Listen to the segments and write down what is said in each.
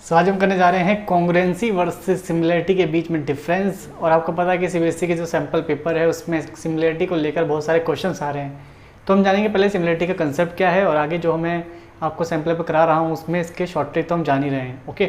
आज हम करने जा रहे हैं कॉन्ग्रुएंसी वर्सेस सिमिलरिटी के बीच में डिफरेंस। और आपको पता है कि सीबीएसई के जो सैम्पल पेपर है उसमें सिमिलरिटी को लेकर बहुत सारे क्वेश्चंस आ रहे हैं। तो हम जानेंगे पहले सिमिलरिटी का कंसेप्ट क्या है और आगे जो मैं आपको सैम्पल पेपर करा रहा हूँ उसमें इसके शॉर्ट ट्रिक तो हम जान ही रहे हैं। ओके,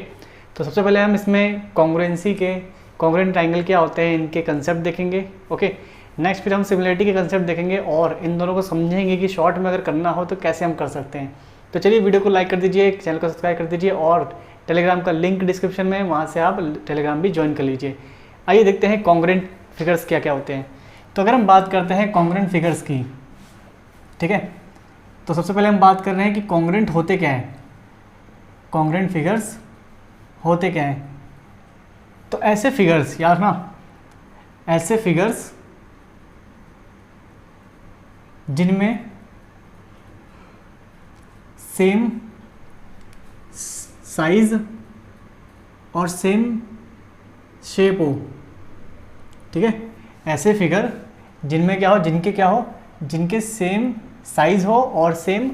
तो सबसे पहले हम इसमें कॉन्ग्रुएंसी के कॉन्ग्रुएंट ट्रायंगल क्या होते हैं इनके कंसेप्ट देखेंगे। ओके, नेक्स्ट फिर हम सिमिलरिटी के कंसेप्ट देखेंगे और इन दोनों को समझेंगे कि शॉर्ट में अगर करना हो तो कैसे हम कर सकते हैं। तो चलिए वीडियो को लाइक कर दीजिए, चैनल को सब्सक्राइब कर दीजिए और टेलीग्राम का लिंक डिस्क्रिप्शन में, वहाँ से आप टेलीग्राम भी ज्वाइन कर लीजिए। आइए देखते हैं कॉन्ग्रुएंट फिगर्स क्या क्या होते हैं। तो अगर हम बात करते हैं कॉन्ग्रुएंट फिगर्स की, ठीक है, तो सबसे पहले हम बात कर रहे हैं कि कॉन्ग्रुएंट होते क्या हैं, कॉन्ग्रुएंट फिगर्स होते क्या हैं। तो ऐसे फिगर्स यार ना, ऐसे फिगर्स जिनमें सेम साइज और सेम शेप हो, ठीक है, ऐसे फिगर जिनमें क्या हो, जिनके सेम साइज हो और सेम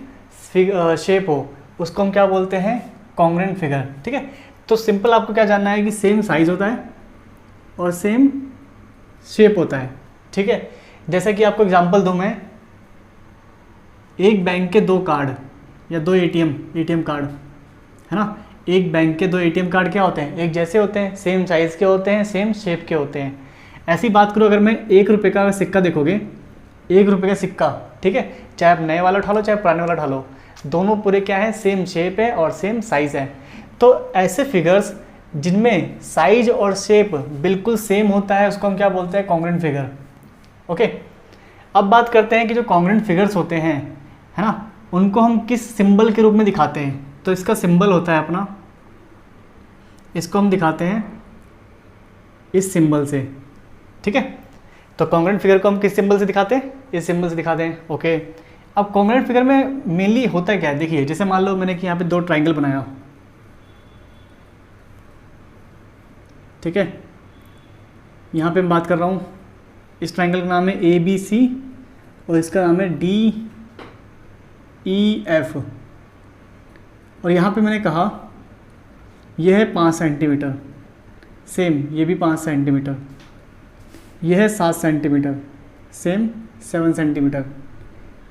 शेप हो, उसको हम क्या बोलते हैं, कॉन्ग्रुएंट फिगर। ठीक है, तो सिंपल आपको क्या जानना है कि सेम साइज होता है और सेम शेप होता है। ठीक है, जैसे कि आपको एग्जांपल दूं मैं, एक बैंक के दो कार्ड या दो एटीएम कार्ड है ना, एक बैंक के दो एटीएम कार्ड क्या होते हैं, एक जैसे होते हैं, सेम साइज़ के होते हैं, सेम शेप के होते हैं। ऐसी बात करूँ अगर मैं 1 रुपये का सिक्का देखोगे, 1 रुपये का सिक्का, ठीक है, चाहे आप नए वाला उठा लो चाहे पुराने वाला उठा लो, दोनों पूरे क्या है, सेम शेप है और सेम साइज़ है। तो ऐसे फिगर्स जिनमें साइज और शेप बिल्कुल सेम होता है उसको हम क्या बोलते हैं, कॉन्ग्रुएंट फिगर। ओके, अब बात करते हैं कि जो कॉन्ग्रुएंट फिगर्स होते हैं, है ना, उनको हम किस सिंबल के रूप में दिखाते हैं। तो इसका सिंबल होता है अपना, इसको हम दिखाते हैं इस सिंबल से। ठीक है, तो कॉन्ग्रुएंट फिगर को हम किस सिंबल से दिखाते हैं, इस सिंबल से दिखाते हैं। ओके, अब कॉन्ग्रुएंट फिगर में मेनली होता क्या है, देखिए, जैसे मान लो मैंने कि यहाँ पे दो ट्राइंगल बनाया, ठीक है, यहाँ पे मैं बात कर रहा हूँ, इस ट्राइंगल का नाम है ABC और इसका नाम है DEF, और यहाँ पे मैंने कहा यह है 5 सेंटीमीटर, सेम ये भी 5 सेंटीमीटर, यह है 7 सेंटीमीटर, सेम 7 सेंटीमीटर,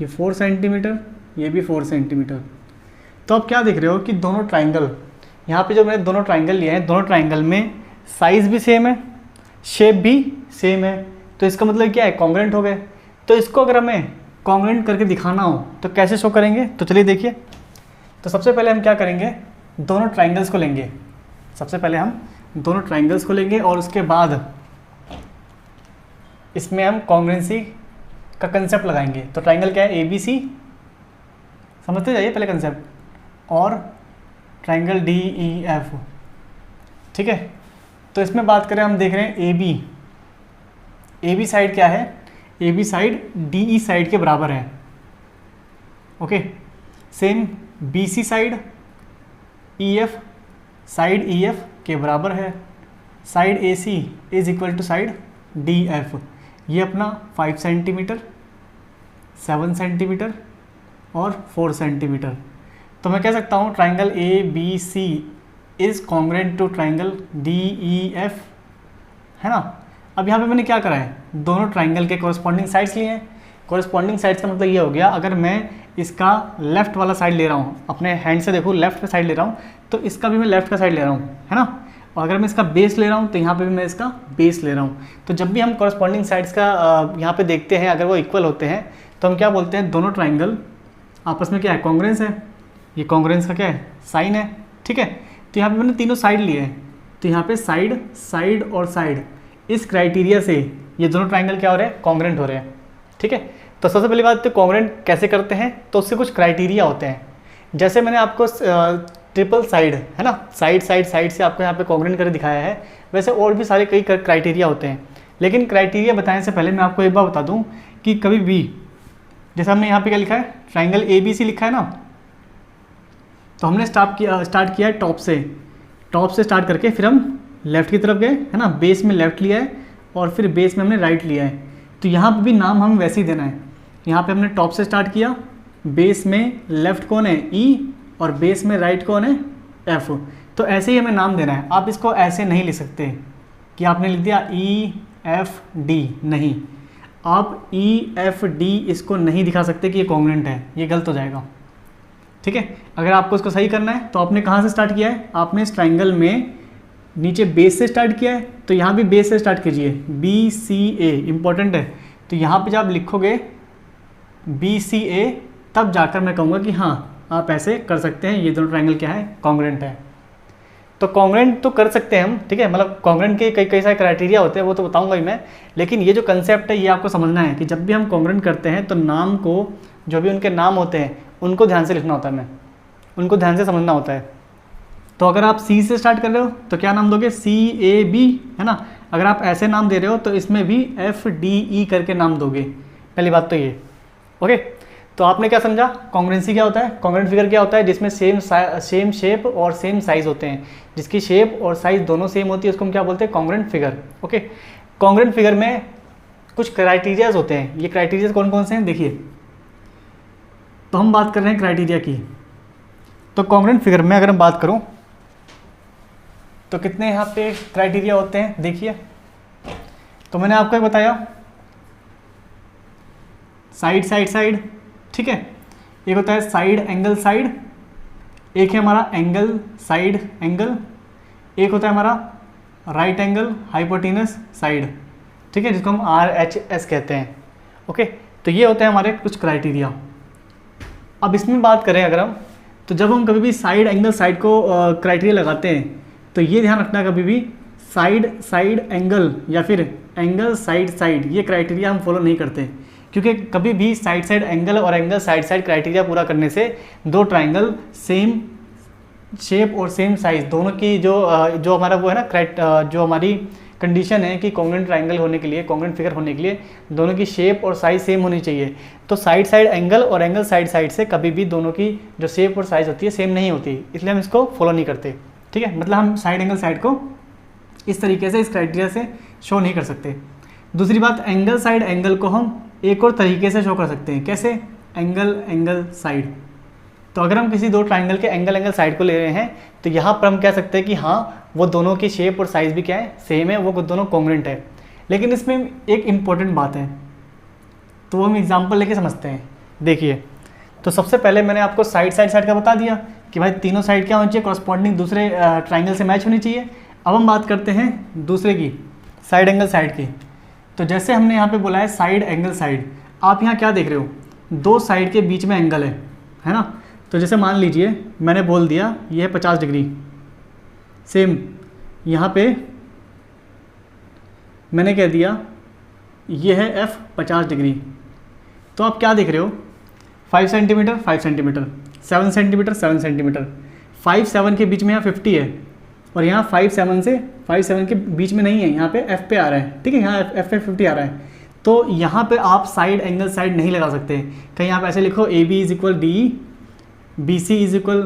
ये 4 सेंटीमीटर, ये भी 4 सेंटीमीटर। तो आप क्या देख रहे हो कि दोनों ट्राइंगल, यहाँ पे जो मैंने दोनों ट्राइंगल लिए हैं, दोनों ट्राइंगल में साइज़ भी सेम है, शेप भी सेम है, तो इसका मतलब क्या है, कॉन्ग्रुएंट हो गए। तो इसको अगर हमें कॉन्ग्रुएंट करके दिखाना हो तो कैसे शो करेंगे, तो चलिए देखिए। तो सबसे पहले हम क्या करेंगे, दोनों ट्राइंगल्स को लेंगे, सबसे पहले हम दोनों ट्राइंगल्स को लेंगे और उसके बाद इसमें हम कॉन्ग्रुएंसी का कंसेप्ट लगाएंगे। तो ट्राइंगल क्या है, ABC, समझते जाइए पहले कंसेप्ट, और ट्राइंगल DEF। ठीक है, तो इसमें बात करें, हम देख रहे हैं AB साइड क्या है, AB साइड DE साइड के बराबर है। Okay, same BC side EF side EF के बराबर है, side AC is equal to side DF। ये अपना 5 सेंटीमीटर, 7 सेंटीमीटर और 4 सेंटीमीटर। तो मैं कह सकता हूँ triangle ABC is congruent to triangle DEF, है ना। अब यहाँ पे मैंने क्या करा है, दोनों ट्राइंगल के कोरस्पॉन्डिंग साइड्स लिए हैं। कोरस्पॉन्डिंग साइड्स का मतलब ये हो गया, अगर मैं इसका लेफ्ट वाला साइड ले रहा हूँ, अपने हैंड से देखो लेफ्ट का साइड ले रहा हूँ, तो इसका भी मैं लेफ्ट का साइड ले रहा हूँ, है ना। और अगर मैं इसका बेस ले रहा हूँ तो यहाँ पे भी मैं इसका बेस ले रहा हूँ। तो जब भी हम कोरस्पॉन्डिंग साइड्स का यहाँ पे देखते हैं, अगर वो इक्वल होते हैं तो हम क्या बोलते हैं, दोनों ट्राइंगल आपस में क्या है, कॉन्ग्रुएंस है। ये कॉन्ग्रुएंस का क्या है, साइन है। ठीक है, तो यहाँ पे मैंने तीनों साइड लिए हैं, तो यहाँ पे साइड, साइड और साइड, इस क्राइटेरिया से ये दोनों ट्राइंगल क्या हो रहे हैं, कॉन्ग्रुएंट हो रहे हैं। ठीक है, तो सबसे पहली बात, तो कॉन्ग्रुएंट कैसे करते हैं, तो उससे कुछ क्राइटेरिया होते हैं। जैसे मैंने आपको ट्रिपल साइड, है ना, साइड साइड साइड से आपको यहाँ पे कॉन्ग्रुएंट करके दिखाया है, वैसे और भी सारे कई क्राइटेरिया होते हैं। लेकिन क्राइटेरिया बताने से पहले मैं आपको एक बात बता दूँ कि कभी भी, जैसे हमने यहाँ पे क्या लिखा है, ट्राइंगल ABC लिखा है ना, तो हमने स्टार्ट किया है टॉप से स्टार्ट करके फिर हम लेफ़्ट की तरफ गए, है ना, बेस में लेफ़्ट लिया है और फिर बेस में हमने राइट लिया है। तो यहाँ पे भी नाम हमें वैसे ही देना है। यहाँ पे हमने टॉप से स्टार्ट किया, बेस में लेफ़्ट कौन है, E, और बेस में राइट कौन है, F। तो ऐसे ही हमें नाम देना है। आप इसको ऐसे नहीं लिख सकते कि आपने लिख दिया EFD, नहीं, आप EFD इसको नहीं दिखा सकते कि ये कॉन्ग्रुएंट है, ये गलत हो जाएगा। ठीक है, अगर आपको इसको सही करना है तो आपने कहाँ से स्टार्ट किया है, आपने इस ट्राइंगल में नीचे बेस से स्टार्ट किया है, तो यहाँ भी बेस से स्टार्ट कीजिए, BCA इंपॉर्टेंट है। तो यहाँ पे जब आप लिखोगे BCA तब जाकर मैं कहूँगा कि हाँ आप ऐसे कर सकते हैं, ये दोनों ट्राइंगल क्या है, कॉन्ग्रुएंट है। तो कॉन्ग्रुएंट तो कर सकते हैं हम, ठीक है, मतलब कॉन्ग्रुएंट के कई सारे क्राइटेरिया होते हैं, वो तो बताऊंगा ही मैं, लेकिन ये जो कंसेप्ट है ये आपको समझना है कि जब भी हम कॉन्ग्रुएंट करते हैं तो नाम को, जो भी उनके नाम होते हैं उनको ध्यान से लिखना होता है, उनको ध्यान से समझना होता है। तो अगर आप C से स्टार्ट कर रहे हो तो क्या नाम दोगे, CAB, है ना। अगर आप ऐसे नाम दे रहे हो तो इसमें भी FDE करके नाम दोगे, पहली बात तो ये। ओके, तो आपने क्या समझा, कॉन्ग्रुएंसी क्या होता है, कॉन्ग्रुएंट फिगर क्या होता है, जिसमें सेम शेप और सेम साइज होते हैं, जिसकी शेप और साइज दोनों सेम होती है, उसको हम क्या बोलते हैं, congruent figure. Okay, congruent figure में कुछ क्राइटेरियाज होते हैं, ये क्राइटेरियाज कौन कौन से हैं देखिए। तो हम बात कर रहे हैं क्राइटेरिया की, तो कॉन्ग्रुएंट फिगर में अगर हम बात करूं तो कितने यहाँ पे क्राइटेरिया होते हैं देखिए। तो मैंने आपको बताया साइड साइड साइड, ठीक है, एक होता है साइड एंगल साइड, एक है हमारा एंगल साइड एंगल, एक होता है हमारा राइट एंगल हाइपोटेनस साइड, ठीक है, जिसको हम RHS कहते हैं। ओके, तो ये होते हैं हमारे कुछ क्राइटेरिया। अब इसमें बात करें अगर हम, तो जब हम कभी भी साइड एंगल साइड को क्राइटेरिया लगाते हैं तो ये ध्यान रखना कभी भी साइड साइड एंगल या फिर एंगल साइड साइड ये क्राइटेरिया हम फॉलो नहीं करते, क्योंकि कभी भी साइड साइड एंगल और एंगल साइड साइड क्राइटेरिया पूरा करने से दो ट्राइंगल सेम शेप और सेम साइज दोनों की जो हमारा वो है ना, जो हमारी कंडीशन है कि कॉन्ग्रुएंट ट्राइंगल होने के लिए, कॉन्ग्रुएंट फिगर होने के लिए दोनों की शेप और साइज सेम होनी चाहिए। तो साइड साइड एंगल और एंगल साइड साइड से कभी भी दोनों की जो शेप और साइज होती है सेम नहीं होती, इसलिए हम इसको फॉलो नहीं करते। ठीक है, मतलब हम साइड एंगल साइड को इस तरीके से, इस क्राइटेरिया से शो नहीं कर सकते। दूसरी बात, एंगल साइड एंगल को हम एक और तरीके से शो कर सकते हैं, कैसे, एंगल एंगल साइड। तो अगर हम किसी दो ट्राइंगल के एंगल एंगल साइड को ले रहे हैं तो यहाँ पर हम कह सकते हैं कि हाँ वो दोनों की शेप और साइज भी क्या है, सेम है, वो दोनों कॉन्ग्रुएंट है। लेकिन इसमें एक इम्पॉर्टेंट बात है, तो वो हम एग्जांपल लेके समझते हैं। देखिए, तो सबसे पहले मैंने आपको साइड साइड साइड का बता दिया कि भाई तीनों साइड क्या होनी चाहिए, कॉरस्पॉन्डिंग दूसरे ट्राइंगल से मैच होनी चाहिए। अब हम बात करते हैं दूसरे की, साइड एंगल साइड की। तो जैसे हमने यहाँ पे बोला है साइड एंगल साइड, आप यहाँ क्या देख रहे हो, दो साइड के बीच में एंगल है ना। तो जैसे मान लीजिए मैंने बोल दिया ये है 50 डिग्री, सेम यहाँ पे मैंने कह दिया ये है F 50 डिग्री। तो आप क्या देख रहे हो, 5 सेंटीमीटर 5 सेंटीमीटर, 7 सेंटीमीटर 7 सेंटीमीटर, 5 7 के बीच में यहाँ 50 है, और यहाँ 5 7 से 5 7 के बीच में नहीं है, यहाँ पे F पे आ रहा है, ठीक है, यहाँ F पे 50 आ रहा है। तो यहाँ पे आप साइड एंगल साइड नहीं लगा सकते, कहीं आप ऐसे लिखो AB is equal DE, BC is equal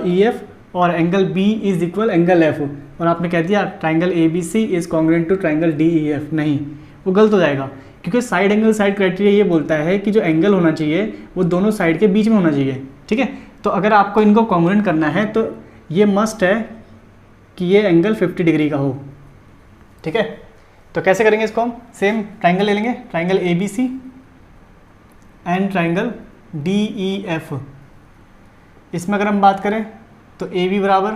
EF और angle B is equal angle F, और आपने कह दिया triangle ABC is congruent to triangle DEF। नहीं, वो गलत हो जाएगा, क्योंकि साइड एंगल साइड क्राइटेरिया ये बोलता है कि जो एंगल होना चाहिए वो दोनों साइड के बीच में होना चाहिए। ठीक है, तो अगर आपको इनको कॉन्ग्रुएंट करना है तो ये मस्ट है कि ये एंगल 50 डिग्री का हो। ठीक है, तो कैसे करेंगे इसको हम, सेम ट्राइंगल ले लेंगे, triangle ABC and triangle DEF। इसमें अगर हम बात करें तो AB बराबर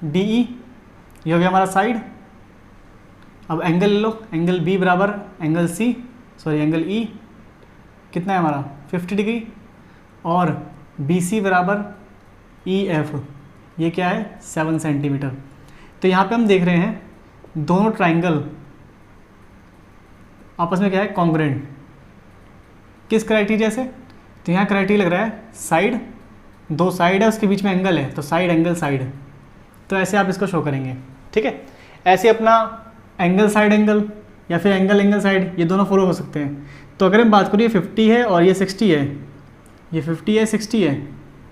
DE, ये हो गया हमारा साइड। अब एंगल ले लो, एंगल B बराबर एंगल E, कितना है हमारा 50 डिग्री, और BC बराबर EF, ये क्या है 7 सेंटीमीटर। तो यहाँ पे हम देख रहे हैं दोनों ट्राइंगल आपस में क्या है, कॉन्ग्रुएंट। किस क्राइटेरिया से, तो यहाँ क्राइटेरिया लग रहा है साइड, दो साइड है उसके बीच में एंगल है, तो साइड एंगल साइड, तो ऐसे आप इसको शो करेंगे। ठीक है, ऐसे अपना एंगल साइड एंगल या फिर एंगल एंगल साइड ये दोनों फॉलो हो सकते हैं। तो अगर हम बात करें ये 50 है और ये 60 है, ये 50 है 60 है,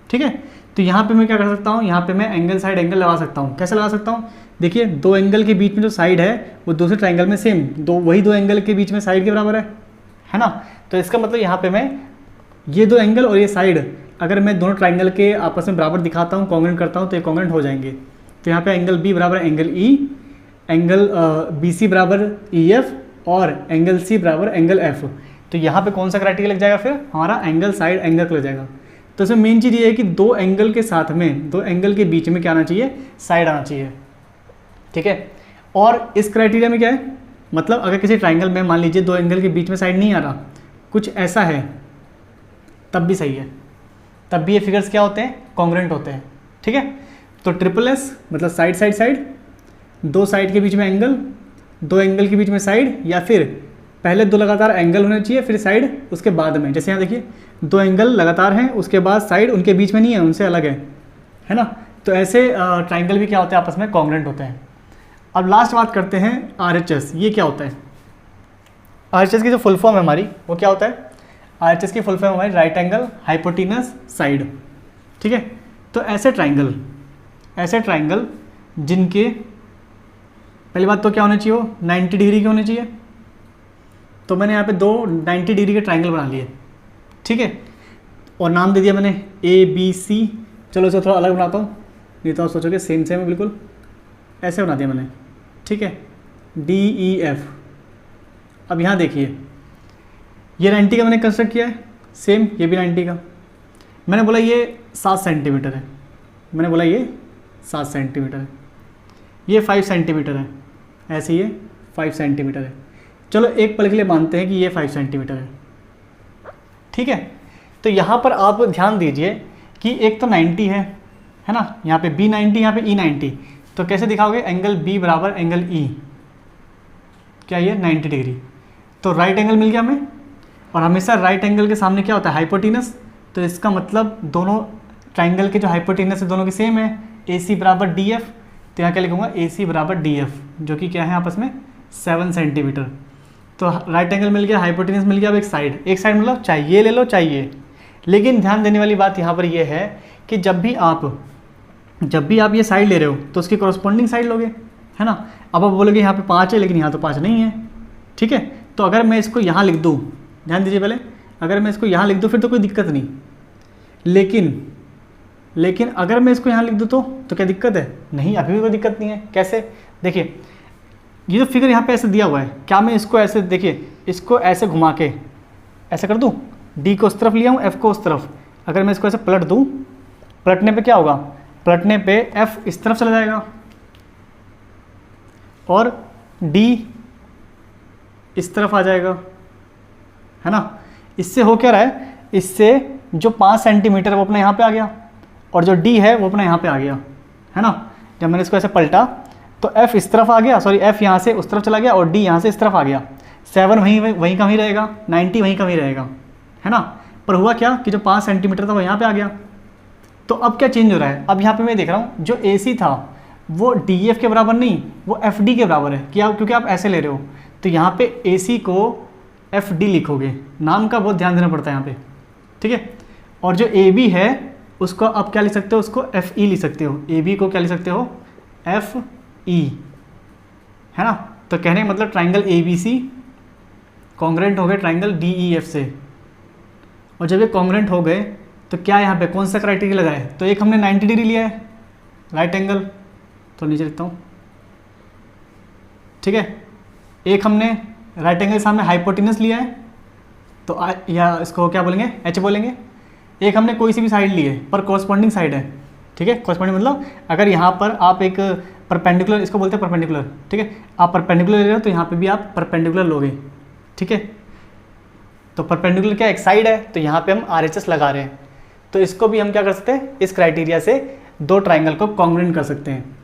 ठीक है, तो यहाँ पे मैं क्या कर सकता हूँ, यहाँ पे मैं एंगल साइड एंगल लगा सकता हूँ। कैसे लगा सकता हूँ, देखिए दो एंगल के बीच में जो साइड है वो दूसरे ट्राइंगल में सेम, वही दो एंगल के बीच में साइड के बराबर है ना। तो इसका मतलब यहाँ पे मैं ये दो एंगल और ये साइड अगर मैं दोनों ट्राइंगल के आपस में बराबर दिखाता हूँ, कॉन्ग्रुएंट करता हूँ, तो ये कॉन्ग्रुएंट हो जाएंगे। तो यहाँ पे एंगल बी बराबर angle E, angle B C बराबर ई एफ और एंगल सी बराबर एंगल एफ। तो यहाँ पे कौन सा क्राइटेरिया लग जाएगा, फिर हमारा एंगल साइड एंगल लग जाएगा। तो इसमें मेन चीज़ ये है कि दो एंगल के साथ में, दो एंगल के बीच में क्या आना चाहिए, साइड आना चाहिए, ठीक है। और इस क्राइटेरिया में क्या है, मतलब अगर किसी ट्राइंगल में मान लीजिए दो एंगल के बीच में साइड नहीं आ रहा, कुछ ऐसा है, तब भी सही है, तब भी ये फिगर्स क्या होते हैं, कॉन्ग्रुएंट होते हैं, ठीक है। तो ट्रिपल एस मतलब साइड साइड साइड, दो साइड के बीच में एंगल, दो एंगल के बीच में साइड, या फिर पहले दो लगातार एंगल होने चाहिए फिर साइड उसके बाद में। जैसे यहाँ देखिए दो एंगल लगातार हैं, उसके बाद साइड उनके बीच में नहीं है, उनसे अलग है ना। तो ऐसे ट्राइंगल भी क्या होते हैं, आपस में कॉन्ग्रुएंट होते हैं। अब लास्ट बात करते हैं RHS। ये क्या होता है, RHS की जो फुल फॉर्म है हमारी वो क्या होता है, RHS की फुल फॉर्म हमारी राइट एंगल हाइपोटेनस साइड, ठीक है। तो ऐसे ट्राइंगल जिनके पहली बात तो क्या होना चाहिए, वो 90 डिग्री के होने चाहिए। तो मैंने यहाँ पे दो 90 डिग्री के ट्राइंगल बना लिए, ठीक है, और नाम दे दिया मैंने ABC। चलो इसे थोड़ा अलग बनाता हूँ, नहीं तो आप सोचोगे सेम है बिल्कुल, ऐसे बना दिया मैंने, ठीक है, DEF। अब यहाँ देखिए ये 90 का मैंने कंस्ट्रक्ट किया है, सेम ये भी 90 का। मैंने बोला ये 7 सेंटीमीटर है, मैंने बोला ये 7 सेंटीमीटर है, ये 5 सेंटीमीटर है, ऐसे ये 5 सेंटीमीटर है। चलो एक पल के लिए मानते हैं कि ये 5 सेंटीमीटर है, ठीक है। तो यहाँ पर आप ध्यान दीजिए कि एक तो 90 है ना, यहाँ पे B 90, यहाँ पे E 90। तो कैसे दिखाओगे, एंगल B बराबर एंगल E, क्या ये 90 डिग्री। तो राइट एंगल मिल गया हमें, और हमेशा राइट एंगल के सामने क्या होता है, हाइपोटेनस। तो इसका मतलब दोनों ट्राइंगल के जो हाइपोटेनस है दोनों की सेम है, AC बराबर DF। तो यहाँ क्या लिखूँगा, AC बराबर DF, जो कि क्या है आपस में 7 सेंटीमीटर। तो राइट एंगल मिल गया, हाइपोटेनस मिल गया। अब एक साइड मतलब चाहे ये ले लो चाहे ये। लेकिन ध्यान देने वाली बात यहाँ पर ये है कि जब भी आप ये साइड ले रहे हो तो उसकी कॉरस्पॉन्डिंग साइड लोगे, है ना। अब आप बोलोगे यहाँ पे 5 है लेकिन यहाँ तो 5 नहीं है, ठीक है। तो अगर मैं इसको यहाँ लिख दूँ, ध्यान दीजिए पहले, अगर मैं इसको यहाँ लिख दूँ फिर तो कोई दिक्कत नहीं, लेकिन अगर मैं इसको यहाँ लिख दूँ तो क्या दिक्कत है, नहीं, अभी भी कोई दिक्कत नहीं है। कैसे, देखिए ये जो फिगर यहाँ पे ऐसे दिया हुआ है, क्या मैं इसको ऐसे, देखिए इसको ऐसे घुमा के ऐसे कर दूँ, D को उस तरफ लिया हूँ, F को उस तरफ। अगर मैं इसको ऐसे पलट दूँ, पलटने पे क्या होगा, पलटने पे F इस तरफ चला जाएगा और D इस तरफ आ जाएगा, है ना। इससे हो क्या रहा है, इससे जो 5 सेंटीमीटर वो अपने यहाँ पे आ गया और जो D है वो अपने यहाँ पे आ गया, है ना। जब मैंने इसको ऐसे पलटा तो F इस तरफ आ गया, सॉरी F यहाँ से उस तरफ चला गया और D यहाँ से इस तरफ आ गया। 7 वहीं का वहीं रहेगा, 90 वहीं का वहीं रहेगा, है ना। पर हुआ क्या कि जो 5 सेंटीमीटर था वो यहाँ पे आ गया। तो अब क्या चेंज हो रहा है, अब यहाँ पे मैं देख रहा हूँ जो AC था वो DF के बराबर नहीं, वो FD के बराबर है। क्योंकि आप ऐसे ले रहे हो, तो यहाँ पे AC को FD लिखोगे, नाम का बहुत ध्यान देना पड़ता है यहाँ पे, ठीक है। और जो AB है उसको आप क्या लिख सकते हो, उसको FE लिख सकते हो। AB को क्या लिख सकते हो, FE, है ना। तो कहने का मतलब ट्राइंगल ABC कॉन्ग्रुएंट हो गए ट्राइंगल DEF से। और जब ये कॉन्ग्रुएंट हो गए तो क्या यहाँ पे कौन सा क्राइटेरिया लगाए, तो एक हमने 90 डिग्री लिया है राइट एंगल, तो नीचे लिखता हूँ, ठीक है। एक हमने राइट एंगल के सामने हाइपोटेनस लिया है, तो या इसको क्या बोलेंगे, H बोलेंगे। एक हमने कोई सी भी साइड ली है पर कॉरस्पॉन्डिंग साइड है, ठीक है। कॉरस्पॉन्डिंग मतलब अगर यहाँ पर आप एक परपेंडिकुलर, इसको बोलते हैं परपेंडिकुलर, ठीक है। आप परपेंडिकुलर ले रहे हो तो यहाँ पे भी आप परपेंडिकुलर लोगे, ठीक है। तो परपेंडिकुलर क्या एक साइड है, तो यहाँ पे हम RHS लगा रहे हैं। तो इसको भी हम क्या कर सकते हैं, इस क्राइटेरिया से दो ट्राइंगल को कॉन्ग्रुएंट कर सकते हैं।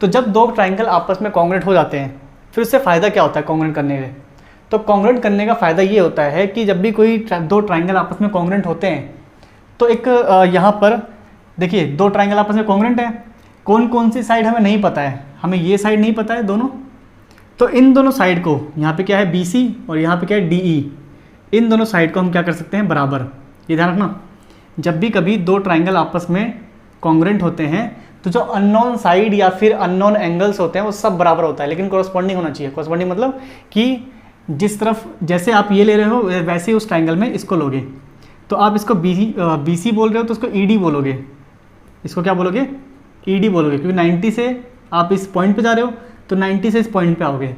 तो जब दो ट्राइंगल आपस में कॉन्ग्रुएंट हो जाते हैं फिर उससे फ़ायदा क्या होता है कॉन्ग्रुएंट करने में, तो कॉन्ग्रुएंट करने का फ़ायदा ये होता है कि जब भी कोई दो ट्राइंगल आपस में कॉन्ग्रुएंट होते हैं तो एक यहाँ पर देखिए दो ट्राइंगल आपस में कॉन्ग्रुएंट है, कौन कौन सी साइड हमें नहीं पता है, हमें ये साइड नहीं पता है दोनों, तो इन दोनों साइड को, यहाँ पे क्या है BC और यहाँ पे क्या है DE, इन दोनों साइड को हम क्या कर सकते हैं बराबर। ये ध्यान रखना, जब भी कभी दो ट्राइंगल आपस में कॉन्ग्रुएंट होते हैं तो जो अननोन साइड या फिर अननोन एंगल्स होते हैं वो सब बराबर होता है, लेकिन कॉरस्पॉन्डिंग होना चाहिए। कॉरस्पॉन्डिंग मतलब कि जिस तरफ जैसे आप ये ले रहे हो वैसे ही उस ट्राइंगल में इसको लोगे। तो आप इसको BC बोल रहे हो तो उसको ED बोलोगे, इसको क्या बोलोगे ED बोलोगे, क्योंकि 90 से आप इस पॉइंट पे जा रहे हो तो 90 से इस पॉइंट पे आओगे,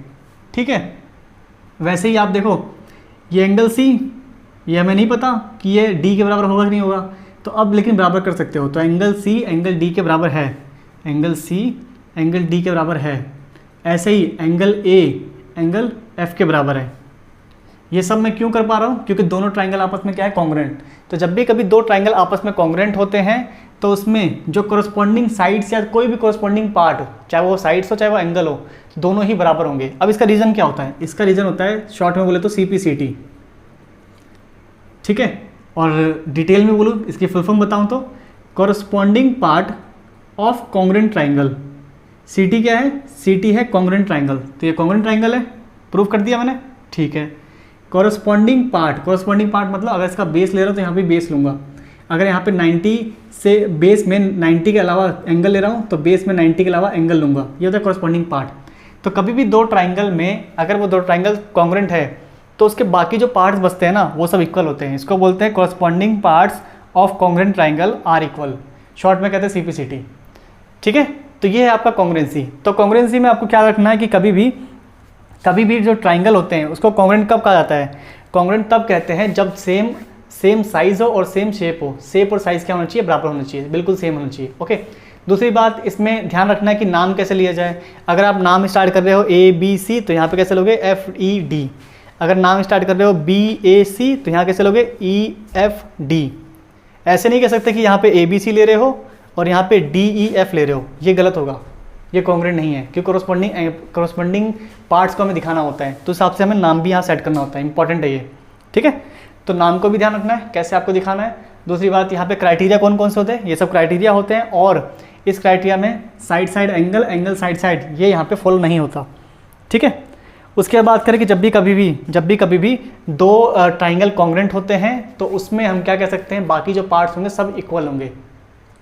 ठीक है। वैसे ही आप देखो ये एंगल C, ये हमें नहीं पता कि ये D के बराबर होगा कि नहीं होगा, तो अब लेकिन बराबर कर सकते हो। तो एंगल C एंगल D के बराबर है, एंगल C एंगल D के बराबर है। ऐसे ही एंगल A एंगल F के बराबर है। ये सब मैं क्यों कर पा रहा हूँ? क्योंकि दोनों ट्राइंगल आपस में क्या है, कॉन्ग्रुएंट। तो जब भी कभी दो ट्राइंगल आपस में कॉन्ग्रुएंट होते हैं तो उसमें जो कोरस्पॉन्डिंग साइड्स या कोई भी कोरस्पॉन्डिंग पार्ट, चाहे वो साइड्स हो चाहे वो एंगल हो, दोनों ही बराबर होंगे। अब इसका रीज़न क्या होता है? इसका रीज़न होता है शॉर्ट में बोले तो CPCT, ठीक है। और डिटेल में बोलूँ, इसकी फुल फॉर्म बताऊँ तो corresponding part of congruent triangle. CT क्या है? CT है कॉन्ग्रुएंट ट्राइंगल। तो ये कॉन्ग्रुएंट ट्राइंगल है, प्रूव कर दिया मैंने, ठीक है। कोरस्पॉन्डिंग पार्ट मतलब अगर इसका बेस ले रहा हूँ तो यहाँ पे बेस लूँगा। अगर यहाँ पे 90 से बेस में 90 के अलावा एंगल ले रहा हूँ तो बेस में 90 के अलावा एंगल लूँगा, ये होता है कोरस्पॉन्डिंग पार्ट। तो कभी भी दो ट्राइंगल में अगर वो दो ट्राइंगल कॉन्ग्रुएंट है तो उसके बाकी जो पार्ट्स बचते हैं ना वो सब इक्वल होते हैं। इसको बोलते हैं corresponding parts of congruent triangle are equal, short में कहते हैं CPCT, ठीक है। तो ये है आपका कॉन्ग्रुएंसी। तो कॉन्ग्रुएंसी में आपको क्या रखना है कि कभी भी जो ट्राइंगल होते हैं उसको कॉन्ग्रुएंट कब कहा जाता है? कॉन्ग्रुएंट तब कहते हैं जब सेम साइज हो और सेम शेप हो। शेप और साइज क्या होना चाहिए? बराबर होना चाहिए, बिल्कुल सेम होना चाहिए, ओके। दूसरी बात इसमें ध्यान रखना है कि नाम कैसे लिया जाए। अगर आप नाम स्टार्ट कर रहे हो ABC तो यहाँ पे कैसे लोगे? FED। अगर नाम स्टार्ट कर रहे हो BAC तो यहाँ कैसे लोगे? EFD। ऐसे नहीं कह सकते कि यहाँ पे ABC ले रहे हो और यहाँ पे DEF ले रहे हो, ये गलत होगा, ये कॉन्ग्रुएंट नहीं है। क्योंकि कोरस्पॉन्डिंग पार्ट्स को हमें दिखाना होता है तो उस हिसाब से हमें नाम भी यहाँ सेट करना होता है, इंपॉर्टेंट है ये, ठीक है। तो नाम को भी ध्यान रखना है कैसे आपको दिखाना है। दूसरी बात, यहाँ पे क्राइटेरिया कौन कौन से होते हैं? ये सब क्राइटेरिया होते हैं और इस क्राइटेरिया में साइड एंगल साइड ये यहाँ पे फॉलो नहीं होता, ठीक है। उसके बाद बात करें कि जब भी कभी भी दो ट्राइंगल कॉन्ग्रुएंट होते हैं तो उसमें हम क्या कह सकते हैं? बाकी जो पार्ट्स होंगे सब इक्वल होंगे,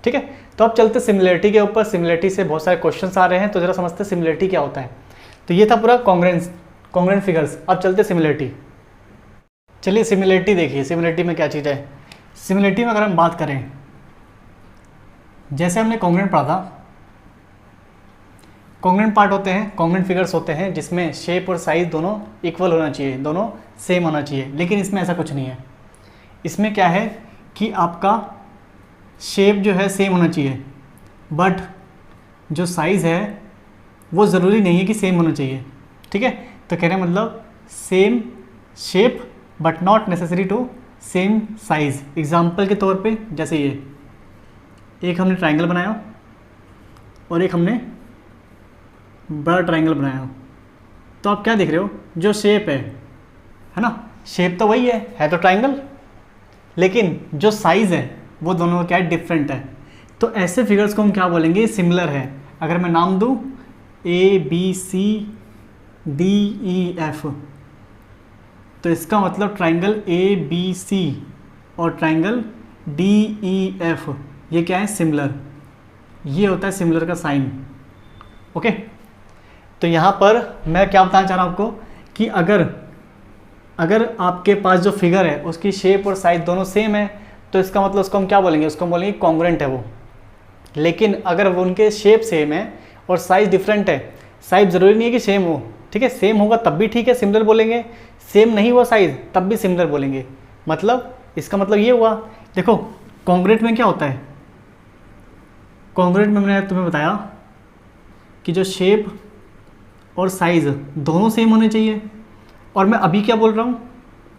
ठीक है। तो अब चलते सिमिलरिटी के ऊपर। सिमिलरिटी से बहुत सारे क्वेश्चंस आ रहे हैं तो जरा समझते हैं सिमिलरिटी क्या होता है। तो ये था पूरा कॉन्ग्रुएंट फिगर्स। अब चलते सिमिलरिटी। चलिए सिमिलरिटी देखिए, सिमिलरिटी में क्या चीज़ है। सिमिलरिटी में अगर हम बात करें, जैसे हमने कॉन्ग्रुएंट पढ़ा था, कॉन्ग्रुएंट पार्ट होते हैं, कॉन्ग्रुएंट फिगर्स होते हैं जिसमें शेप और साइज दोनों इक्वल होना चाहिए, दोनों सेम होना चाहिए। लेकिन इसमें ऐसा कुछ नहीं है। इसमें क्या है कि आपका शेप जो है सेम होना चाहिए, बट जो साइज़ है वो ज़रूरी नहीं है कि सेम होना चाहिए, ठीक है। तो कहने का मतलब same shape but not necessary to same size. Example के तौर पे जैसे ये एक हमने ट्राइंगल बनाया और एक हमने बड़ा ट्राइंगल बनाया, तो आप क्या देख रहे हो? जो शेप है ना, शेप तो वही है तो ट्राइंगल, लेकिन जो साइज़ है वो दोनों का क्या है? डिफरेंट है। तो ऐसे फिगर्स को हम क्या बोलेंगे? सिमिलर है। अगर मैं नाम दूँ ABCDEF तो इसका मतलब ट्राइंगल ABC और ट्राइंगल DEF ये क्या है? सिमिलर। ये होता है सिमिलर का साइन, ओके। तो यहाँ पर मैं क्या बताना चाह रहा हूँ आपको कि अगर आपके पास जो फिगर है उसकी शेप और साइज दोनों सेम है तो इसका मतलब उसको हम क्या बोलेंगे? उसको हम बोलेंगे कॉन्ग्रुएंट है वो। लेकिन अगर वो उनके शेप सेम है और साइज डिफरेंट है, साइज ज़रूरी नहीं है कि सेम हो, ठीक है। सेम होगा तब भी ठीक है, सिमिलर बोलेंगे। सेम नहीं हुआ साइज तब भी सिमिलर बोलेंगे। मतलब इसका मतलब ये हुआ, देखो कॉन्ग्रुएंट में क्या होता है? कॉन्ग्रुएंट में मैंने तुम्हें बताया कि जो शेप और साइज़ दोनों सेम होने चाहिए। और मैं अभी क्या बोल रहा हूँ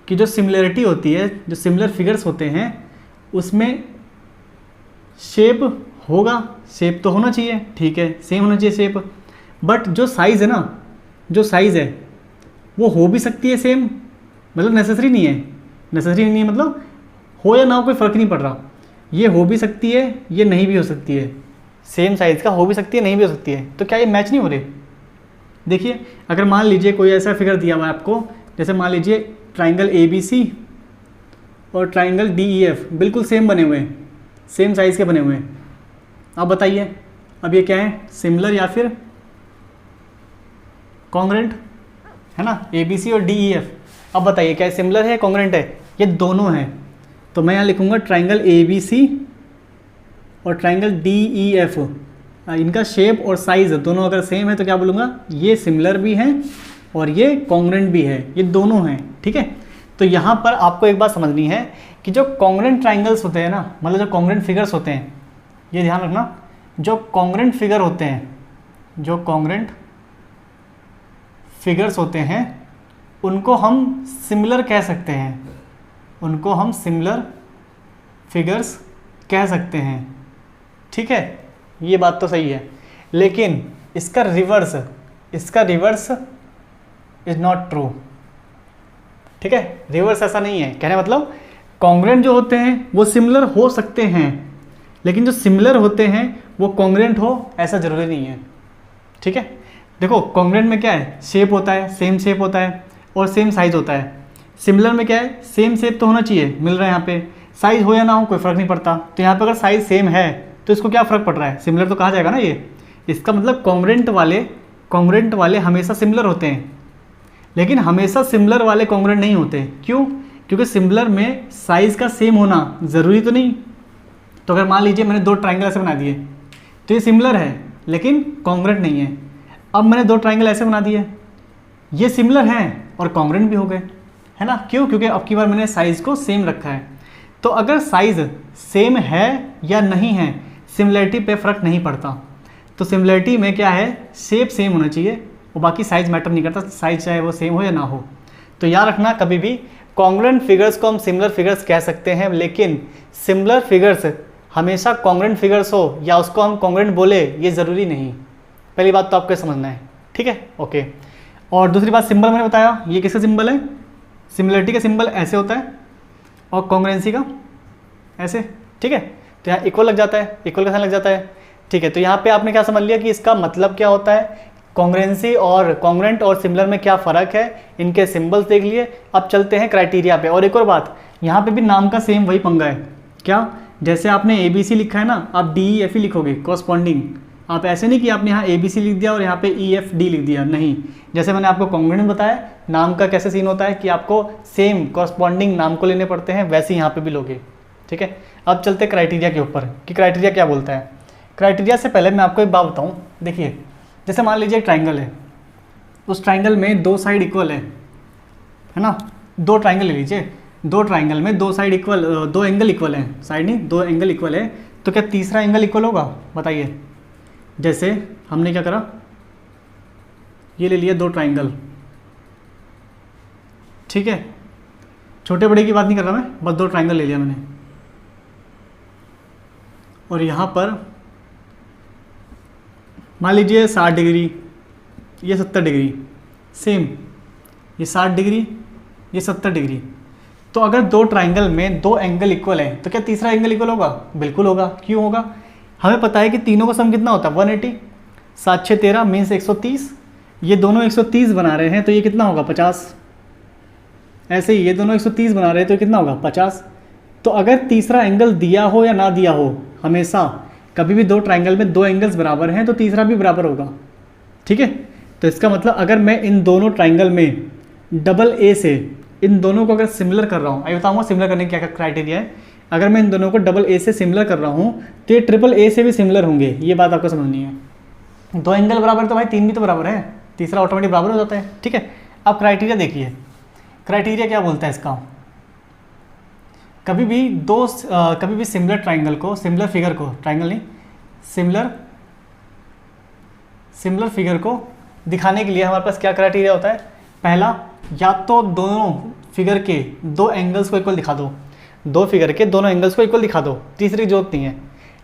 कि जो सिमिलरिटी होती है, जो सिमिलर फिगर्स होते हैं उसमें शेप होगा, शेप तो होना चाहिए, ठीक है, सेम होना चाहिए शेप। बट जो साइज़ है ना, जो साइज़ है वो हो भी सकती है सेम, मतलब नेसेसरी नहीं है, मतलब हो या ना हो कोई फ़र्क नहीं पड़ रहा। ये हो भी सकती है, ये नहीं भी हो सकती है। सेम साइज़ का हो भी सकती है, नहीं भी हो सकती है। तो क्या ये मैच नहीं हो रहे? देखिए अगर मान लीजिए कोई ऐसा फिगर दिया हुआ है आपको, जैसे मान लीजिए ट्राइंगल ABC और ट्राइंगल DEF बिल्कुल सेम बने हुए हैं, सेम साइज़ के बने हुए हैं। आप बताइए अब ये क्या है? सिमिलर या फिर कॉन्ग्रुएंट है ना? ABC और DEF। अब बताइए क्या सिमिलर है, कॉन्ग्रुएंट है? ये दोनों हैं। तो मैं यहाँ लिखूँगा ट्राइंगल ABC और ट्राइंगल DEF इनका शेप और साइज दोनों अगर सेम है तो क्या बोलूँगा, ये सिमिलर भी हैं और ये कॉन्ग्रुएंट भी है, ये दोनों हैं। ठीक है, तो यहाँ पर आपको एक बात समझनी है कि जो कॉन्ग्रुएंट ट्राइंगल्स होते हैं ना, मतलब जो कॉन्ग्रुएंट फिगर्स होते हैं, ये ध्यान रखना, जो कॉन्ग्रुएंट फिगर होते हैं, जो कॉन्ग्रुएंट फिगर्स होते हैं उनको हम सिमिलर कह सकते हैं, उनको हम सिमिलर फिगर्स कह सकते हैं। ठीक है, ये बात तो सही है, लेकिन इसका रिवर्स इज नॉट ट्रू। ठीक है, रिवर्स ऐसा नहीं है, कहने मतलब कॉन्ग्रुएंट जो होते हैं वो सिमिलर हो सकते हैं, लेकिन जो सिमिलर होते हैं वो कॉन्ग्रुएंट हो ऐसा ज़रूरी नहीं है। ठीक है, देखो कॉन्ग्रुएंट में क्या है, शेप होता है, सेम शेप होता है और सेम साइज होता है। सिमिलर में क्या है, सेम शेप तो होना चाहिए, मिल रहा है यहाँ पे, साइज हो या ना हो कोई फ़र्क नहीं पड़ता। तो यहाँ पे अगर साइज सेम है तो इसको क्या फ़र्क पड़ रहा है, सिमिलर तो कहा जाएगा ना ये। इसका मतलब कॉन्ग्रुएंट वाले हमेशा सिमिलर होते हैं, लेकिन हमेशा सिमिलर वाले कॉन्ग्रुएंट नहीं होते। क्यों? क्योंकि सिमिलर में साइज़ का सेम होना ज़रूरी तो नहीं। तो अगर मान लीजिए मैंने 2 ट्राइंगल ऐसे बना दिए तो ये सिमिलर है लेकिन कॉन्ग्रुएंट नहीं है। अब मैंने 2 ट्राइंगल ऐसे बना दिए, ये सिमिलर हैं और कॉन्ग्रुएंट भी हो गए, है ना। क्यों? क्योंकि अब की बार मैंने साइज़ को सेम रखा है। तो अगर साइज़ सेम है या नहीं है, सिमिलरिटी पे फ़र्क नहीं पड़ता। तो सिमिलरिटी में क्या है, शेप सेम होना चाहिए और बाकी साइज़ मैटर नहीं करता, साइज़ चाहे वो सेम हो या ना हो। तो याद रखना, कभी भी कॉन्ग्रुएंट फिगर्स को हम सिमिलर फिगर्स कह सकते हैं, लेकिन सिमिलर फिगर्स हमेशा कॉन्ग्रुएंट फिगर्स हो या उसको हम कॉन्ग्रुएंट बोले, ये ज़रूरी नहीं। पहली बात तो आपको समझना है। ठीक है, ओके। और दूसरी बात, सिंबल मैंने बताया, ये किसका सिंबल है, सिमिलरिटी का सिंबल ऐसे होता है और कॉन्ग्रुएंसी का ऐसे। ठीक है, तो यहाँ इक्वल लग जाता है, इक्वल का साइन लग जाता है। ठीक है, तो यहाँ पे आपने क्या समझ लिया कि इसका मतलब क्या होता है, कॉन्ग्रुएंसी और कॉन्ग्रुएंट और सिमिलर में क्या फ़र्क है, इनके सिंबल्स देख लिए। अब चलते हैं क्राइटेरिया पे। और एक और बात, यहाँ पे भी नाम का सेम वही पंगा है। क्या? जैसे आपने ABC लिखा है ना, आप DEF ही लिखोगे कॉरस्पॉन्डिंग। आप ऐसे नहीं कि आपने यहाँ ABC लिख दिया और यहाँ पे EFD लिख दिया, नहीं। जैसे मैंने आपको कॉन्ग्रुएंट बताया, नाम का कैसे सीन होता है कि आपको सेम कॉरस्पॉन्डिंग नाम को लेने पड़ते हैं, वैसे यहाँ पे भी लोगे। ठीक है, अब चलते क्राइटेरिया के ऊपर कि क्राइटेरिया क्या बोलता है। क्राइटेरिया से पहले मैं आपको एक बात बताऊँ। देखिए, जैसे मान लीजिए एक ट्राइंगल है, उस ट्राइंगल में 2 साइड इक्वल है ना। 2 ट्राइंगल ले लीजिए, 2 ट्राइंगल में 2 साइड इक्वल, 2 एंगल इक्वल हैं, साइड नहीं 2 एंगल इक्वल है, तो क्या तीसरा एंगल इक्वल होगा? बताइए। जैसे हमने क्या करा, ये ले लिया 2 ट्राइंगल। ठीक है, छोटे बड़े की बात नहीं कर रहा मैं, बस 2 ट्राइंगल ले लिया मैंने। और यहाँ पर मान लीजिए 60 डिग्री, ये 70 डिग्री, सेम, ये 60 डिग्री, ये 70 डिग्री। तो अगर 2 ट्राइंगल में 2 एंगल इक्वल है तो क्या तीसरा एंगल इक्वल होगा? बिल्कुल होगा। क्यों होगा? हमें पता है कि तीनों का सम कितना होता है, 180, 7 6 13 मीन्स 130। ये दोनों 130 बना रहे हैं तो ये कितना होगा, 50। ऐसे ही ये दोनों 130 बना रहे हैं तो ये कितना होगा, 50। तो अगर तीसरा एंगल दिया हो या ना दिया हो, हमेशा कभी भी 2 ट्राइंगल में 2 एंगल्स बराबर हैं तो तीसरा भी बराबर होगा। ठीक है, तो इसका मतलब अगर मैं इन दोनों ट्राइंगल में डबल ए से इन दोनों को अगर सिमिलर कर रहा हूँ, अभी बताऊँगा सिमिलर करने की क्या क्राइटेरिया है। अगर मैं इन दोनों को डबल ए से सिमिलर कर रहा हूँ तो ये ट्रिपल ए से भी सिमिलर होंगे, ये बात आपको समझनी है। 2 एंगल बराबर तो भाई 3 भी तो बराबर है, तीसरा ऑटोमेटिक बराबर हो जाता है। ठीक है, अब क्राइटेरिया देखिए, क्राइटेरिया क्या बोलता है इसका। कभी भी सिमिलर ट्राइंगल को, सिमिलर फिगर को, ट्राइंगल नहीं, सिमिलर फिगर को दिखाने के लिए हमारे पास क्या क्राइटेरिया होता है। पहला, या तो दोनों फिगर के 2 एंगल्स को इक्वल दिखा दो, 2 फिगर के दोनों एंगल्स को इक्वल दिखा दो, तीसरी की जरूरत नहीं है।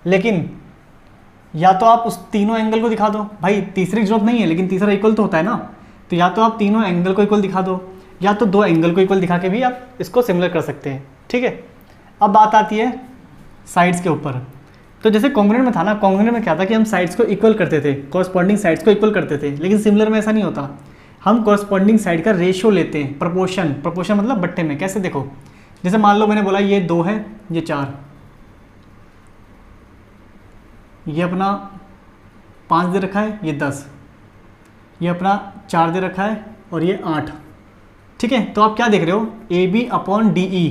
लेकिन या तो आप उस तीनों एंगल को दिखा दो, भाई तीसरी की जरूरत नहीं है लेकिन तीसरा इक्वल तो होता है ना। तो या तो आप तीनों एंगल को इक्वल दिखा दो, या तो 2 एंगल को इक्वल दिखा के भी आप इसको सिमिलर कर सकते हैं। ठीक है, अब बात आती है साइड्स के ऊपर। तो जैसे कॉन्ग्रुएंट में था ना, कॉन्ग्रुएंट में क्या था कि हम साइड्स को इक्वल करते थे, कॉरस्पॉन्डिंग साइड्स को इक्वल करते थे। लेकिन सिमिलर में ऐसा नहीं होता, हम कॉरस्पॉन्डिंग साइड का रेशियो लेते हैं, प्रोपोर्शन मतलब बट्टे में। कैसे? देखो, जैसे मान लो मैंने बोला ये 2 है, ये 4, ये अपना 5 दे रखा है, ये 10, ये अपना 4 दे रखा है और ये 8। ठीक है, तो आप क्या देख रहे हो, AB upon DE,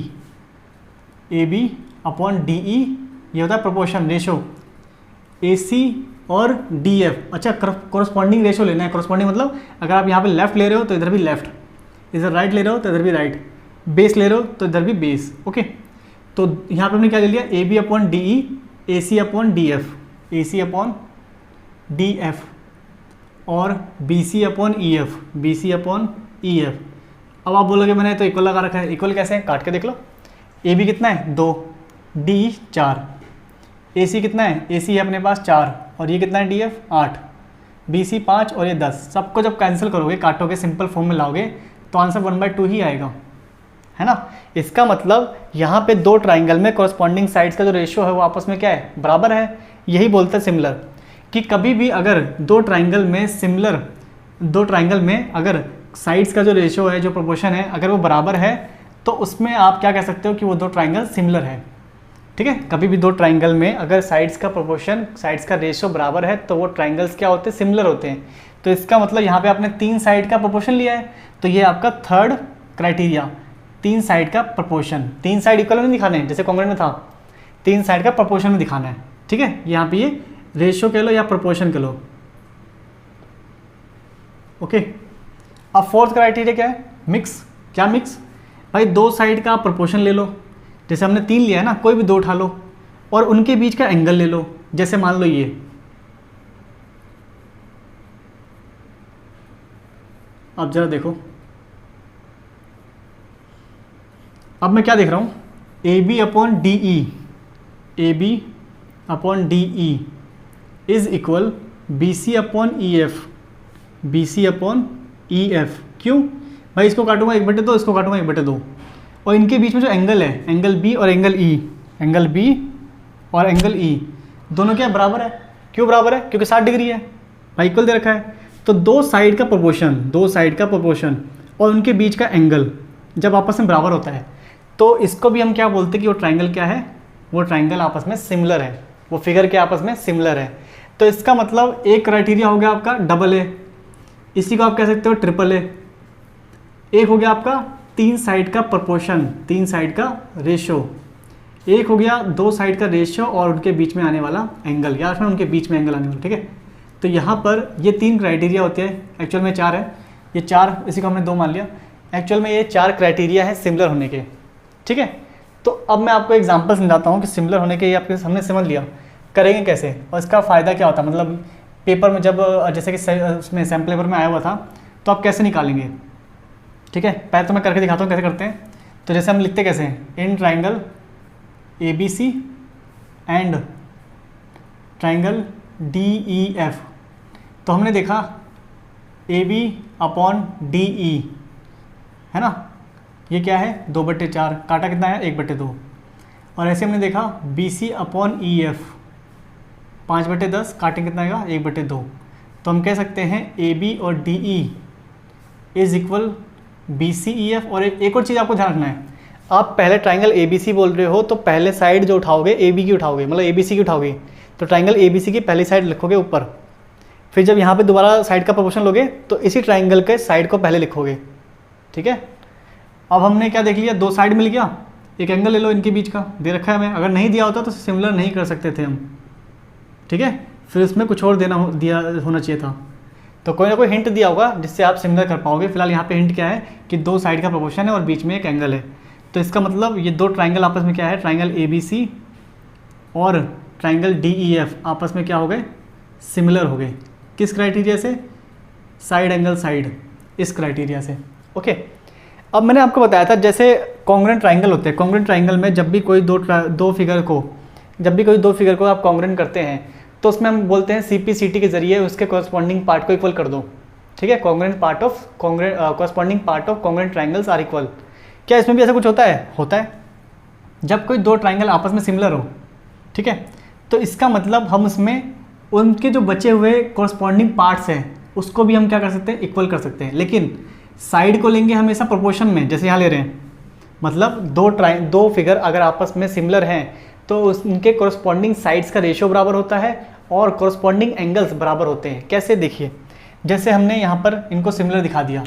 AB upon DE, ये होता है प्रोपोर्शन, रेशो। AC और डी एफ। अच्छा, कोरस्पॉन्डिंग रेशो लेना है। कोरस्पॉन्डिंग मतलब अगर आप यहाँ पे लेफ्ट ले रहे हो तो इधर भी लेफ्ट, इधर राइट ले रहे हो तो इधर भी राइट, बेस ले रहे हो तो इधर भी बेस। ओके, तो यहाँ पे हमने क्या ले लिया, A B upon D E, A C upon D F, A C upon D F और B C upon E F, B C upon E F. अब आप बोलोगे मैंने तो इक्वल लगा रखा है। इक्वल कैसे है, काट के देख लो। ए बी कितना है 2, डी 4, ए सी कितना है, ए सी है अपने पास 4 और ये कितना है डी एफ 8, बी सी 5 और ये 10। सबको जब कैंसिल करोगे, काटोगे, सिंपल फॉर्म में लाओगे तो आंसर 1/2 ही आएगा, है ना। इसका मतलब यहाँ पे दो ट्राइंगल में कॉरस्पॉन्डिंग साइड्स का जो रेशियो है वो आपस में क्या है, बराबर है। यही बोलते हैं सिमिलर, कि कभी भी अगर दो ट्राइंगल में अगर साइड्स का जो रेशियो है, जो प्रोपोर्शन है, अगर वो बराबर है तो उसमें आप क्या कह सकते हो कि वो दो ट्राइंगल सिमिलर है। ठीक है, कभी भी दो ट्राइंगल में अगर साइड्स का प्रोपोर्शन, साइड्स का रेशियो बराबर है तो वो ट्राइंगल्स क्या होते हैं, सिमिलर होते हैं। तो इसका मतलब यहाँ पे आपने 3 साइड का प्रोपोर्शन लिया है, तो ये आपका थर्ड क्राइटेरिया, 3 साइड का प्रोपोर्शन। 3 साइड इक्वल में दिखाने हैं, जैसे कॉन्ग्रुएंट में था, 3 साइड का प्रोपोर्शन में दिखाना है। ठीक है, यहाँ पे ये रेशियो कह लो या प्रोपोर्शन कह लो। ओके, अब फोर्थ क्राइटेरिया क्या है, मिक्स। क्या मिक्स, भाई दो साइड का प्रोपोर्शन ले लो, जैसे हमने 3 लिया है ना, कोई भी 2 उठा लो और उनके बीच का एंगल ले लो। जैसे मान लो ये, अब जरा देखो, अब मैं क्या देख रहा हूँ, A B upon D E, A B upon D E is equal B C upon E F, B C upon E F. क्यों भाई, इसको काटूंगा 1/2, इसको काटूंगा 1/2 और इनके बीच में जो एंगल है, एंगल बी और एंगल ई, एंगल बी और एंगल ई दोनों क्या बराबर है। क्यों बराबर है, क्योंकि 60 डिग्री है भाई, इक्वल दे रखा है। तो दो साइड का प्रोपोर्शन और उनके बीच का एंगल जब आपस में बराबर होता है तो इसको भी हम क्या बोलते हैं कि वो ट्राइंगल क्या है, वो ट्राइंगल आपस में सिमिलर है, वो फिगर के आपस में सिमिलर है। तो इसका मतलब एक क्राइटेरिया हो गया आपका डबल ए, इसी को आप कह सकते हो ट्रिपल ए। एक हो गया आपका 3 साइड का प्रोपोर्शन, 3 साइड का रेशियो। एक हो गया 2 साइड का रेशियो और उनके बीच में आने वाला एंगल, या फिर उनके बीच में एंगल आने वाला। ठीक है, तो यहाँ पर ये 3 क्राइटेरिया होते हैं, एक्चुअल में 4 है, ये 4, इसी को हमने 2 मान लिया। एक्चुअल में ये 4 क्राइटेरिया है सिमिलर होने के। ठीक है, तो अब मैं आपको एग्जांपल समझाता हूँ कि सिमिलर होने के ये आपके हमने समझ लिया, करेंगे कैसे और इसका फ़ायदा क्या होता है। मतलब पेपर में जब जैसे कि उसमें सैम्पल पेपर में आया हुआ था तो आप कैसे निकालेंगे। ठीक है, पहले तो मैं करके दिखाता हूँ कैसे करते हैं। तो जैसे हम लिखते कैसे हैं, in triangle A B C and triangle D E F. तो हमने देखा A B upon D E है ना, ये क्या है 2/4, काटा कितना है 1/2। और ऐसे हमने देखा B C upon E F 5/10, काटे कितना आएगा 1/2। तो हम कह सकते हैं ए बी और D E is equal B C E F. और एक और चीज़ आपको ध्यान रखना है, आप पहले ट्राइंगल ए बी सी बोल रहे हो तो पहले साइड जो उठाओगे ए बी की उठाओगे, मतलब ए बी सी की उठाओगे। तो ट्राइंगल ए बी सी की पहली साइड लिखोगे ऊपर, फिर जब यहाँ पे दोबारा साइड का प्रोपोर्शन लोगे तो इसी ट्राइंगल के साइड को पहले लिखोगे। ठीक है, अब हमने क्या देख लिया, 2 साइड मिल गया, एक एंगल ले लो इनके बीच का, दे रखा है हमें। अगर नहीं दिया होता तो सिमिलर नहीं कर सकते थे हम। ठीक है, फिर इसमें कुछ और दिया होना चाहिए था, तो कोई ना कोई हिंट दिया होगा जिससे आप सिमिलर कर पाओगे। फिलहाल यहाँ पे हिंट क्या है कि 2 साइड का प्रोपोर्शन है और बीच में एक एंगल है। तो इसका मतलब ये 2 ट्राइंगल आपस में क्या है, ट्राइंगल ए बी सी और ट्राइंगल डी ई एफ आपस में क्या हो गए, सिमिलर हो गए। किस क्राइटेरिया से, साइड एंगल साइड, इस क्राइटेरिया से। ओके, अब मैंने आपको बताया था जैसे कॉन्ग्रुएंट ट्राइंगल होते हैं। कॉन्ग्रुएंट ट्राइंगल में जब भी कोई दो फिगर को आप कॉन्ग्रुएंट करते हैं तो उसमें हम बोलते हैं CP/CT के जरिए उसके कॉरस्पॉन्डिंग पार्ट को इक्वल कर दो। ठीक है, corresponding part of congruent triangles are equal. क्या इसमें भी ऐसा कुछ होता है? होता है, जब कोई 2 ट्राइंगल आपस में सिमिलर हो। ठीक है, तो इसका मतलब हम उसमें उनके जो बचे हुए कॉरस्पॉन्डिंग पार्ट्स हैं उसको भी हम क्या कर सकते हैं, इक्वल कर सकते हैं। लेकिन साइड को लेंगे हमेशा प्रोपोर्शन में, जैसे यहाँ ले रहे हैं। मतलब दो फिगर अगर आपस में सिमिलर हैं तो उनके कॉरस्पॉन्डिंग साइड्स का रेशियो बराबर होता है और कॉरस्पॉन्डिंग एंगल्स बराबर होते हैं। कैसे, देखिए, जैसे हमने यहाँ पर इनको सिमिलर दिखा दिया,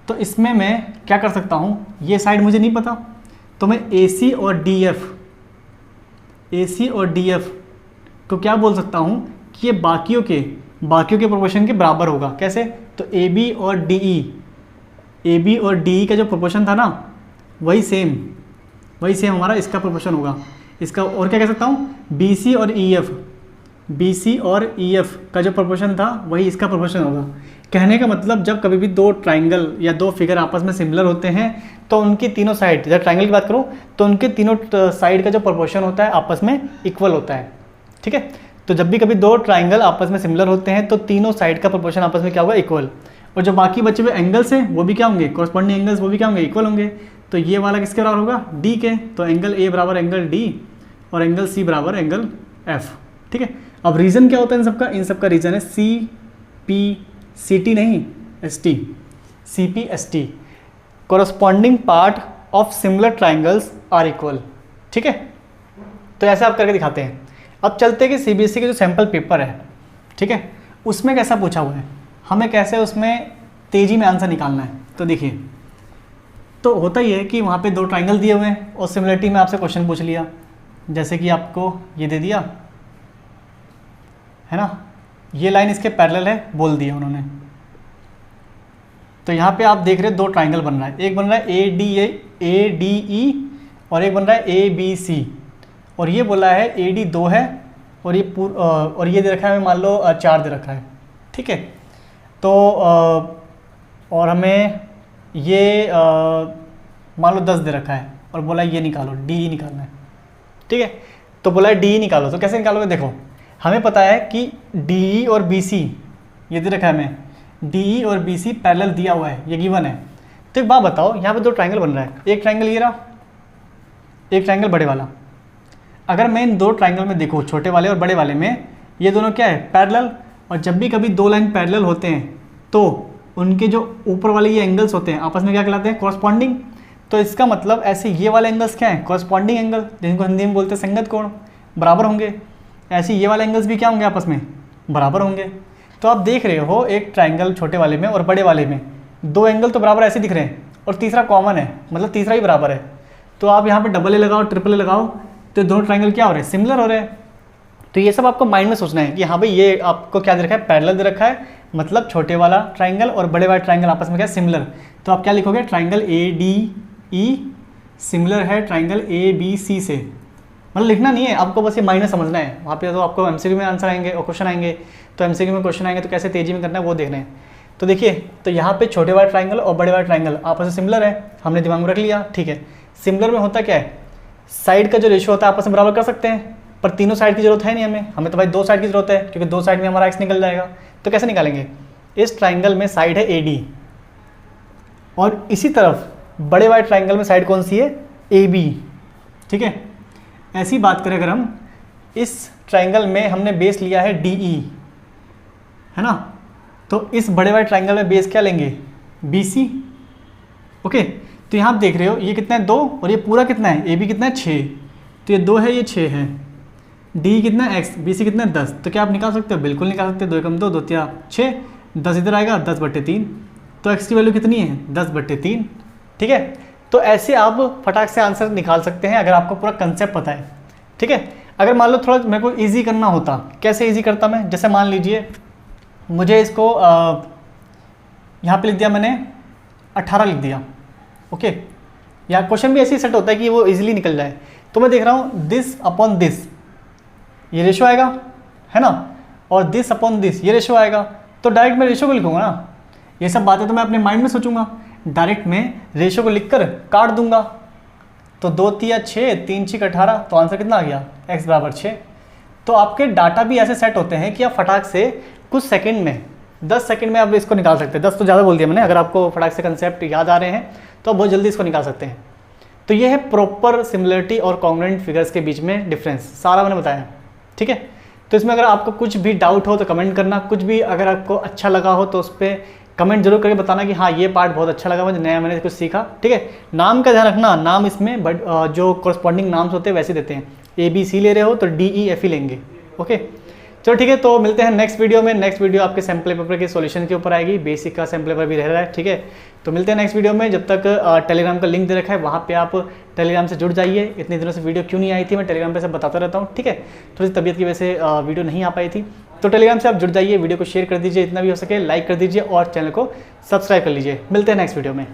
तो इसमें मैं क्या कर सकता हूँ, ये साइड मुझे नहीं पता तो मैं AC और DF को क्या बोल सकता हूँ कि ये बाकियों के प्रोपोर्शन के बराबर होगा। कैसे? तो ए बी और डी ई का जो प्रोपोर्शन था ना, वही सेम हमारा इसका प्रोपोर्शन होगा। इसका और क्या कह सकता हूँ, बी सी और ई एफ का जो प्रोपोर्शन था वही इसका प्रोपोर्शन होगा। कहने का मतलब जब कभी भी दो ट्राइंगल या दो फिगर आपस में सिमिलर होते हैं तो उनकी तीनों साइड, जब ट्राइंगल की बात करूँ तो उनके तीनों साइड का जो प्रोपोर्शन होता है आपस में इक्वल होता है। ठीक है, तो जब भी कभी दो ट्राइंगल आपस में सिमिलर होते हैं तो तीनों साइड का प्रोपोर्शन आपस में क्या होगा, इक्वल। और जो बाकी बचे हुए एंगल्स हैं वो भी क्या होंगे, कॉरस्पॉन्डिंग एंगल्स वो भी क्या होंगे, इक्वल होंगे। तो ये वाला किसके बराबर होगा, डी के। तो एंगल ए बराबर एंगल डी और एंगल सी बराबर एंगल एफ। ठीक है, अब रीजन क्या होता है इन सबका रीजन है सी पी सी टी नहीं S T, C P S T, corresponding part of similar triangles are equal. ठीक है, तो ऐसे आप करके दिखाते हैं। अब चलते हैं कि सीबीएसई के जो सैम्पल पेपर है, ठीक है, उसमें कैसा पूछा हुआ है, हमें कैसे उसमें तेज़ी में आंसर निकालना है। तो देखिए, तो होता ही है कि वहाँ पे दो ट्राइंगल दिए हुए हैं और सिमिलरिटी में आपसे क्वेश्चन पूछ लिया, जैसे कि आपको ये दे दिया है ना, ये लाइन इसके पैरेलल है बोल दिया उन्होंने। तो यहाँ पे आप देख रहे हो दो ट्राइंगल बन रहा है, एक बन रहा है ए डी ई और एक बन रहा है ए बी सी, और ये बोला है ए डी 2 है और ये दे रखा है हमें मान लो 4 दे रखा है। ठीक है, तो और हमें ये मान लो 10 दे रखा है और बोला ये निकालो, डी निकालना है। ठीक है, तो बोला है डी निकालो, तो कैसे निकालोगे, देखो हमें पता है कि डी और बी सी ये दे रखा है हमें, डी और बी सी पैरेलल दिया हुआ है, ये गिवन है। तो एक बात बताओ, यहाँ पे दो ट्राइंगल बन रहा है, एक ट्राइंगल ये रहा, एक ट्राइंगल बड़े वाला। अगर मैं इन दो ट्राइंगल में देखूँ, छोटे वाले और बड़े वाले में, ये दोनों क्या है, पैरेलल। और जब भी कभी दो लाइन पैरेलल होते हैं तो उनके जो ऊपर वाले ये एंगल्स होते हैं आपस में क्या कहलाते हैं, कॉरस्पॉन्डिंग। तो इसका मतलब ऐसे ये वाले एंगल्स क्या हैं, कॉरस्पॉन्डिंग एंगल, जिनको हिंदी में बोलते हैं संगत कोण, बराबर होंगे। ऐसे ये वाले एंगल्स भी क्या होंगे, आपस में बराबर होंगे। तो आप देख रहे हो एक ट्राइंगल छोटे वाले में और बड़े वाले में दो एंगल तो बराबर ऐसे दिख रहे हैं और तीसरा कॉमन है, मतलब तीसरा ही बराबर है। तो आप यहाँ पे डबल ए लगाओ, ट्रिपल ए लगाओ, तो दोनों ट्राइंगल क्या हो रहे हैं, सिमिलर हो रहे हैं। तो ये सब आपको माइंड में सोचना है कि हाँ भाई ये आपको क्या दे रखा है, पैरेलल दे रखा है, मतलब छोटे वाला ट्राइंगल और बड़े वाले ट्राइंगल आपस में क्या सिमिलर। तो आप क्या लिखोगे, triangle A D E similar है ट्राइंगल ए बी सी से। मतलब लिखना नहीं है आपको, बस ये माइंड में समझना है। वहाँ पे तो आपको एमसीक्यू में आंसर आएंगे और क्वेश्चन आएंगे, तो एमसीक्यू में क्वेश्चन आएंगे तो कैसे तेजी में करना है वो देखना है। तो देखिए, तो यहाँ पे छोटे वाले ट्राइंगल और बड़े वाले ट्राइंगल आपस में सिमिलर है, हमने दिमाग में रख लिया। ठीक है, सिमिलर में होता क्या है, साइड का जो रेशियो होता है आपस में बराबर कर सकते हैं, पर तीनों साइड की जरूरत है नहीं हमें तो भाई दो साइड की जरूरत है, क्योंकि दो साइड में हमारा एक्स निकल जाएगा। तो कैसे निकालेंगे, इस ट्राइंगल में साइड है ए डी और इसी तरफ बड़े वाले ट्राइंगल में साइड कौन सी है, ए बी। ठीक है, ऐसी बात करें अगर हम, इस ट्राइंगल में हमने बेस लिया है डी ई, है ना, तो इस बड़े वाले ट्राइंगल में बेस क्या लेंगे, बी सी। ओके, तो यहाँ आप देख रहे हो ये कितना है 2 और ये पूरा कितना है, ए बी कितना है 6, तो ये 2 है ये 6 है, डी कितना है x, बी सी कितना है 10। तो क्या आप निकाल सकते हो, बिल्कुल निकाल सकते हो, 2 कम 2, 2 3 6, 10 इधर आएगा 10/3, तो x की वैल्यू कितनी है 10/3। ठीक है, तो ऐसे आप फटाक से आंसर निकाल सकते हैं अगर आपको पूरा कंसेप्ट पता है। ठीक है, अगर मान लो थोड़ा मेरे को ईजी करना होता, कैसे ईजी करता मैं, जैसे मान लीजिए मुझे इसको यहाँ पे लिख दिया मैंने 18 लिख दिया। ओके, या क्वेश्चन भी ऐसे ही सेट होता है कि वो इजीली निकल जाए। तो मैं देख रहा हूँ दिस अपॉन दिस, ये रेशो आएगा, है ना, और दिस अपॉन दिस ये रेशो आएगा, तो डायरेक्ट मैं रेशो को लिखूंगा ना। ये सब बातें तो मैं अपने माइंड में सोचूंगा, डायरेक्ट में रेशो को लिखकर काट दूंगा। तो 2 3 6, 3 6 18, तो आंसर कितना आ गया, x बराबर 6। तो आपके डाटा भी ऐसे सेट होते हैं कि आप फटाक से कुछ सेकंड में, 10 सेकंड में आप इसको निकाल सकते हैं। 10 तो ज़्यादा बोल दिया मैंने, अगर आपको फटाक से कंसेप्ट याद आ रहे हैं तो आप बहुत जल्दी इसको निकाल सकते हैं। तो ये है प्रॉपर सिमिलरिटी और कॉन्ग्रुएंट फिगर्स के बीच में डिफरेंस, सारा मैंने बताया। ठीक है, तो इसमें अगर आपको कुछ भी डाउट हो तो कमेंट करना, कुछ भी अगर आपको अच्छा लगा हो तो उस पर कमेंट जरूर करके बताना कि हाँ ये पार्ट बहुत अच्छा लगा मुझे, नया मैंने कुछ सीखा। ठीक है, नाम का ध्यान रखना, नाम इसमें बट जो कॉरस्पॉन्डिंग नाम्स होते हैं वैसे देते हैं, ए बी सी ले रहे हो तो डी ई एफ ही लेंगे। ओके, चलो ठीक है, तो मिलते हैं नेक्स्ट वीडियो में। नेक्स्ट वीडियो आपके सैम्पल पेपर के सॉल्यूशन के ऊपर आएगी, बेसिक का सैम्पल पेपर भी रह रहा है। ठीक है, तो मिलते हैं नेक्स्ट वीडियो में। जब तक टेलीग्राम का लिंक दे रखा है वहाँ पे आप टेलीग्राम से जुड़ जाइए। इतने दिनों से वीडियो क्यों नहीं आई थी, मैं टेलीग्राम पे सब बताता रहता हूँ। ठीक है, थोड़ी सी तबीयत की वजह से वीडियो नहीं आ पाई थी, तो टेलीग्राम से आप जुड़ जाइए, वीडियो को शेयर कर दीजिए, इतना भी हो सके लाइक कर दीजिए और चैनल को सब्सक्राइब कर लीजिए। मिलते हैं नेक्स्ट वीडियो में।